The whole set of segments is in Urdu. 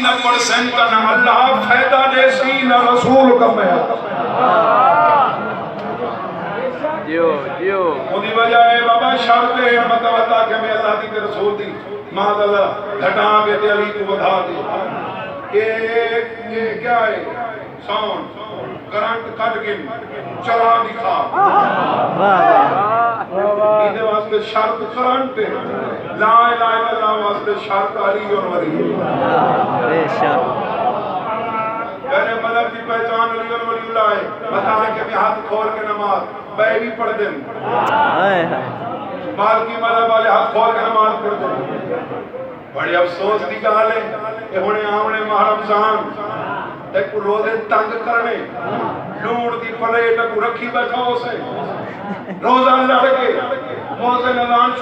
نہ پرسنٹ نہ اللہ فائدہ دے سی نہ رسول کا میں مودی وجہ ہے بابا شرط ہے متوتا کہ میں اللہ کی رسول دی ماذا اللہ گھٹا کے تے علی کو بڑھا دی یہ کیا ہے ساؤنڈ کرنٹ کٹ کے چلا دکھا یہ واسطے شرط کرنٹ لا الہ الا اللہ واسطے شرط علی اور ولی بے شک میرے مذہب کی پہچان علی اور ولی اللہ ہے بتائیں کہ میں ہاتھ کھول کے نماز بے بھی پڑھ دیں مال کی مذہب والے ہاتھ کھول کے نماز پڑھ دیں بڑی افسوس کی گال ہے کہ ہونے آمنے ماہ رمضان ایک روزے تنگ کرنے لوڑ دی پلیٹ کو رکھی بیٹھا ہو سے روزہ لڑ کے موزے نظام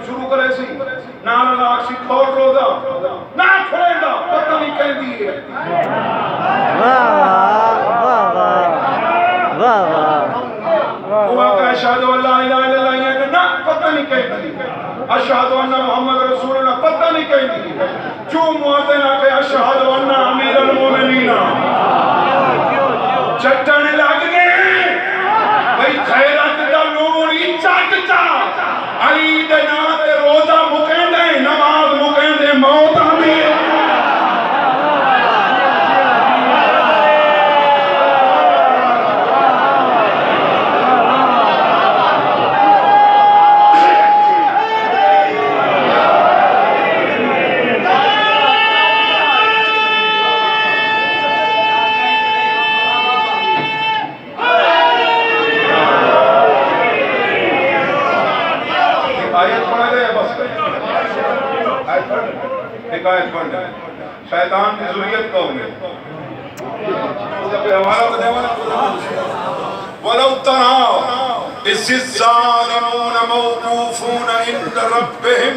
شروع کرے سی نان لاکھ سی کھول روزہ نہ کھولے گا پتہ نہیں کہہ دیئے وہ کہ اشہد اللہ الہ الا اللہ یہ نہ پتہ نہیں کہہ دیئے اشہد ان محمد رسول اللہ پتہ نہیں کہہ دیئے جو موازن آکے اشہد ان امیر المومنین چٹنے لگ گئے بھئی خیرت دا نوری چٹتا علی دے ناتے روزہ مکیں دے نماز مکیں دے موت ہمیں شیطان کی ذریت قوم ہے وَلَوْ تَرَى إِذِ الظَّالِمُونَ مَوْقُوفُونَ عِنْدَ رَبِّهِمْ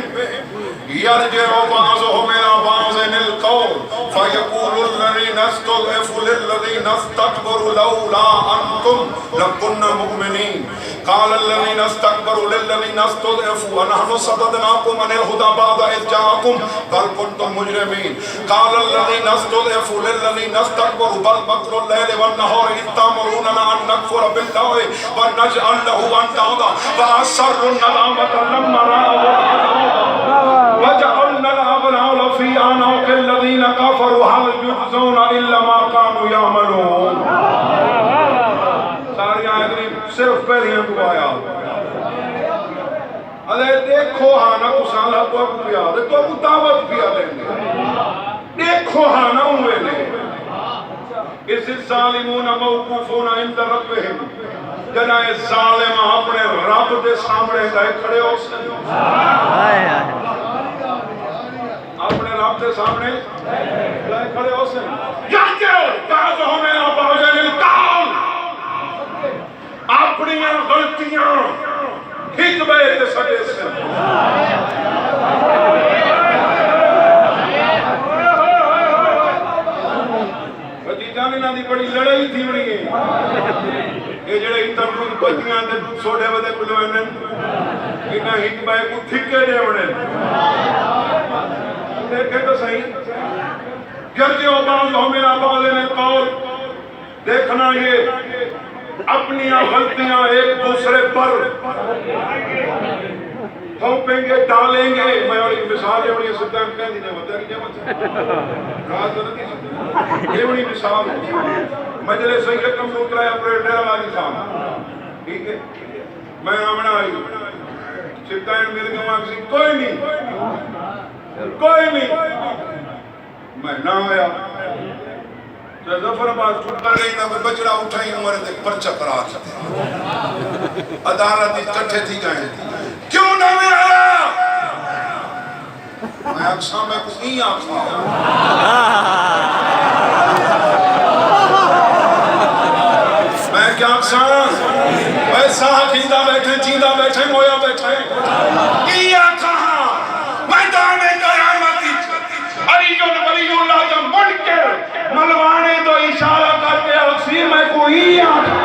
يَرْجِعُ بَعْضُهُمْ إِلَى بَعْضٍ الْقَوْلَ فَيَقُولُ الَّذِينَ اسْتُضْعِفُوا لِلَّذِينَ اسْتَكْبَرُوا لَوْلَا أَنْتُمْ لَكُنَّا مُؤْمِنِينَ قال الذين استكبروا للذين استضعفوا ونحن صددناكم عن الهدى بعد إذ جاءكم بل كنتم مجرمين قال الذين استضعفوا للذين استكبروا بل مكر الليل والنهار إذ تأمروننا أن نكفر بالله ونجعل له أندادا فأسروا الندامة لما رأوا وجعلنا الأغلال في أعناق الذين كفروا هل يجزون إلا ما كانوا يعملون ساری آیتیں صرف پہلیاں تو آیا ادھے دیکھو ہانا کسانا تو اب پیا دے تو اب دعوت پیا دیں گے دیکھو ہانا ہوئے لے اس ظالمون موقوفون عند ربهم جنائے ظالم اپنے رب دے سامنے گئے کھڑے ہو سکتے اپنے رب دے سامنے گئے کھڑے ہو سکتے یاکیو بعضهم الى بعض القول اپنی غلطیاں حکمے تے سڑے سے جانے نہ دی بڑی لڑائی تھی بڑی ہے یہ جڑے تمرود پتیاں تے سوڑے ودے کلوینن انہاں حکمے کو تھکے دے وڑے دیکھے تو صحیح گرجے بعضهم الى بعض القول دیکھنا یہ اپنی غلطیاں ایک دوسرے پر تھوپیں گے ڈالیں گے میں اور ایک مثال ہے بڑی سلطان کہہ دینے ہوتا ہے کہ جمع رات نہیں یہ بڑی مثال ہے مجلس صحیح رقم دوترا ہے اپنے ڈیرہ والی خان ٹھیک ہے میں آمنا آئی سلطان مل گیا وہاں کسی کوئی نہیں میں نہ آیا ظفر آباد چھوٹ کر گئی نہ کوئی بچڑا اٹھائی ہمارے دیکھ پرچہ قرار کرتے عدالت اکٹھے تھی گئے کیوں نہ میں آیا میں اقسام میں کچھ نہیں آقا میں کیا اقسام ویسا کھیندہ بیٹھے چیندہ بیٹھے مویا بیٹھے کیا کہا میدان قیامتی علی ولی اللہ جب بڑھ کے ملوانے تو اشارہ کر کے اکثیر میں کوئی آتا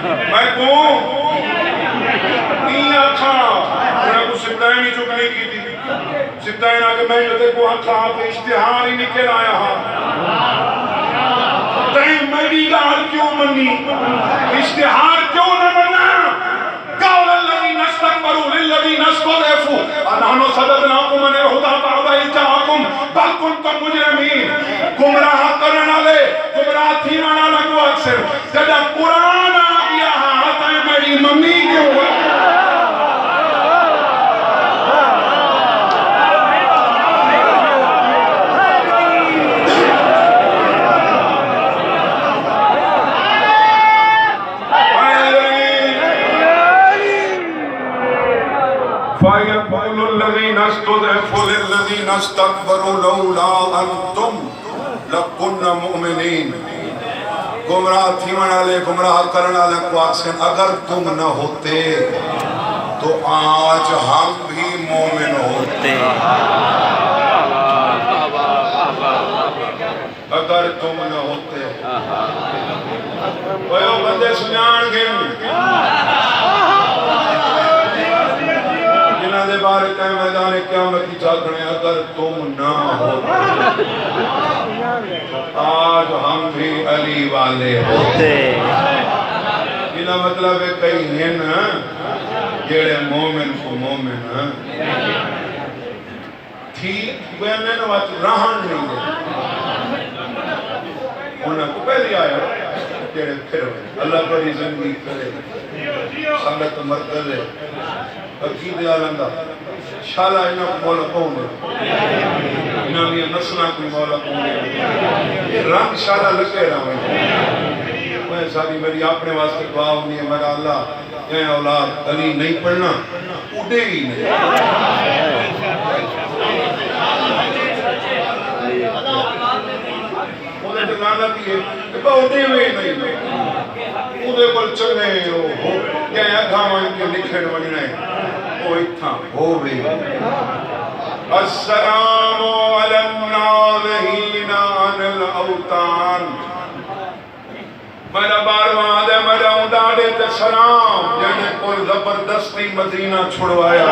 میں کہوں نہیں آکھا انہیں کو سبتائیں نہیں چکنے کی تھی سبتائیں آگے میں جو کو آکھا کہ اشتہار ہی نکل آیا تہیں میری گال کیوں منی اشتہار کیوں نہ بنا قول الذین استکبروا للذین استضعفوا انحن صددناکم عن الہدی بعد اذ جاءکم بل کنتم مجرمین گمراہ کرنا لے گمراہ تھی مانا لگو اکثر جب قرآن آ گیا تہیں میری ممی کیوں ہے فَيَقُولُ الَّذِينَ اسْتُضْعِفُوا لِلَّذِينَ اسْتَكْبَرُوا لَوْلَا أَنْتُمْ لَكُنَّ مُؤْمِنِينَ گمراہ تھی منالے گمراہ کرنالے کو آکسن اگر تم نہ ہوتے تو آج ہم بھی مومن ہوتے اگر تم نہ ہوتے وہ بندے سنیان گئے دے بارے کہیں میدان قیامت کی چاکڑیں اگر تم نہ ہوتے آج ہم بھی علی والے ہوتے یہ مطلب ہے کئی ہیں جیڑے مومن کو مومن تھی بینن وقت رہن نہیں دے انہیں کو پہلی آیا جیڑے پھر ہوئے اللہ بڑی زندگی کرے سنگت مرکز ہے عقیدے آلندہ شالا انہاں کو مولا کون ہے انہاں بھی نسلہ کوئی مولا کون ہے رنگ شالا لگے رہا ہے میں ساری میری اپنے واسطے دعا ہونی ہے میرا اللہ یہ اولاد علی نہیں پڑھنا اڑے ہی نہیں انہیں دلانا بھی ہے کہ اڑے ہوئے نہیں اودے کول چلے ہو کہ اکھاں ان کے لکھن ونجنے وہ اتھاں ہووے السلام علی الناظرین عن الاوطان میرا بارواں آدھے میرا انداڑے تے سلام یعنی کوئی زبردستی مدینہ چھڑوایا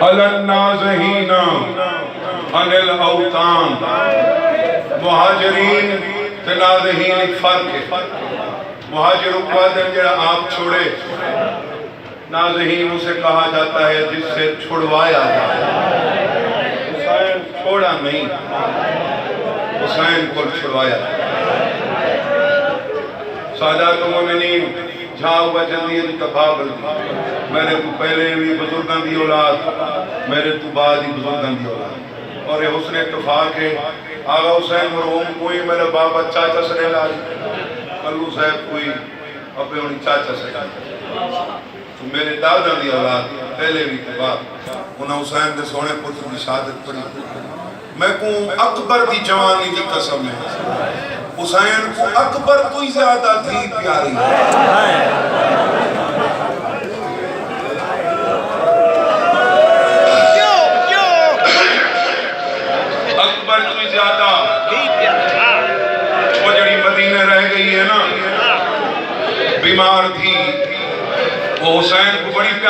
علی النازحین عن الاوطان مہاجرین تے نازحین ایک فرق ہے مہاجر اقوادر جڑا آپ چھوڑے نازحین اسے کہا جاتا ہے جس سے چھڑوایا حسین چھوڑا نہیں حسین کو چھڑوایا سادات مومنین جھاؤ و جلدی ان تفاقل میرے تو پہلے بھی بزرگاں دی اولاد میرے تو بعد ہی بزرگاں دی اولاد اور یہ حسن اتفاق ہے آغا حسین مرحوم کوئی میرے بابا چاچا سے لائی کلو صاحب کوئی اپنے انہی چاچا سے لائی تو میرے دادا دی اولاد پہلے بھی بعد انہاں حسین دے سونے پتر کی شہادت پڑی میں کہوں اکبر دی جوانی دی قسم ہے حسین کو اکبر تو ہی زیادہ تھی پیاری اکبر تو ہی زیادہ وہ جڑی مدینہ رہ گئی ہے نا بیمار تھی وہ حسین کو بڑی پیاری